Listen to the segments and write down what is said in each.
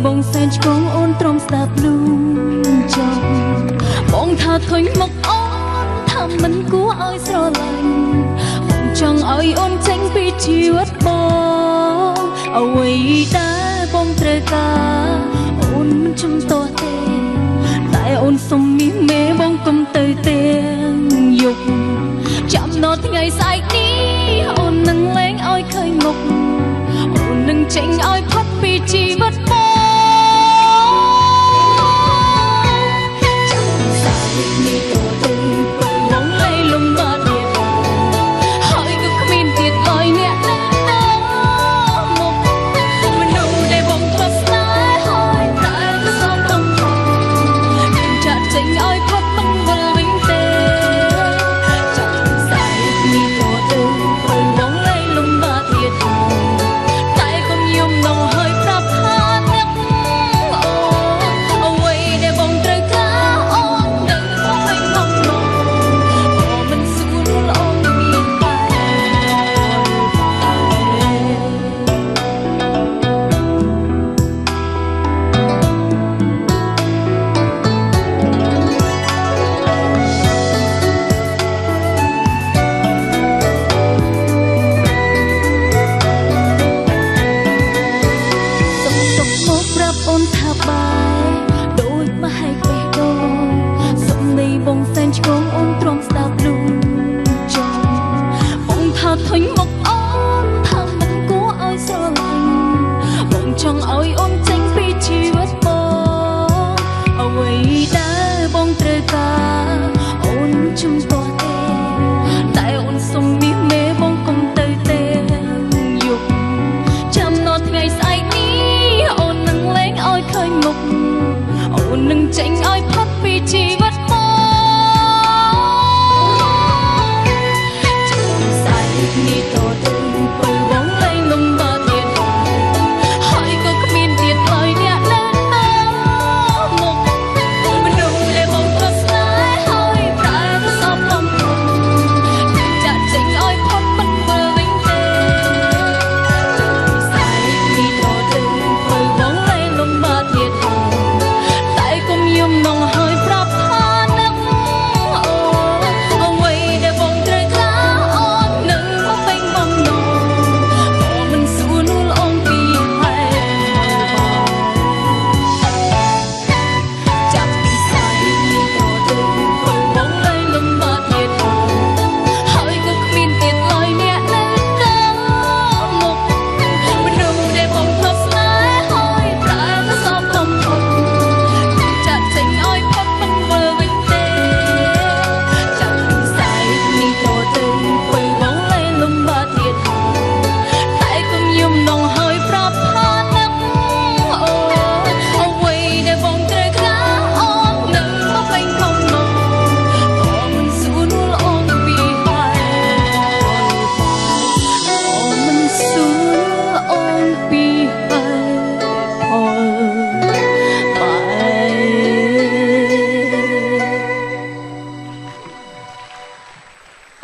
បងសែនឆ្កងអូនទ្រាំស្ដាប់លូចង់បងថាធុញមកអូនថាមិនគួរឲ្យស្រឡាញ់បងចង់ឲ្យអូនចេញពីជីវិតបងអ្វីដែលបងត្រូវការអូនមិនជំទាស់ទេតែអូនសុំមាសមេបងកុំទៅទាំងយប់ចាំដល់ថ្ងៃស្អែកនេះអូននឹងលែងឲ្យឃើញមុខអូននឹងចេញឲ្យផុតពីជីវិតបងបងសែនឆ្កងអូនទ្រាំស្ដាប់លូចង់បងថាធុញមកអូនថាមិនគួរឲ្យស្រឡាញ់បងចង់ឲ្យអូនចេញពីជីវិតបងអ្វីដែលបងត្រូវការអូនជំទាស់ទេតែអូនសុំមាសមេបងកុំទៅទាំងយប់ចាំដល់ថ្ងៃស្អែកនេះអូននឹងលែងឲ្យឃើញមុខអូននឹងចេញឲ្យផុតពីជីវិតนี่ตัวเดินไปวงไล่ลมบาดเดียดหอยก็ขมิ้นเดียดลอยเนี่ยเล่นน้ำหมกมันดูเลยมองตัวสายหอยปลายก็สอบลมถึงจะเจ๋งอ้อยพบมันเบอร์วิ่งเตะสายนี่ตัวเดินไปวงไล่ลมบาดเดียดแต่ก็มียมน้องหอยปรับพานักเอาไว้ได้บงเตยกล้า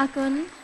Akun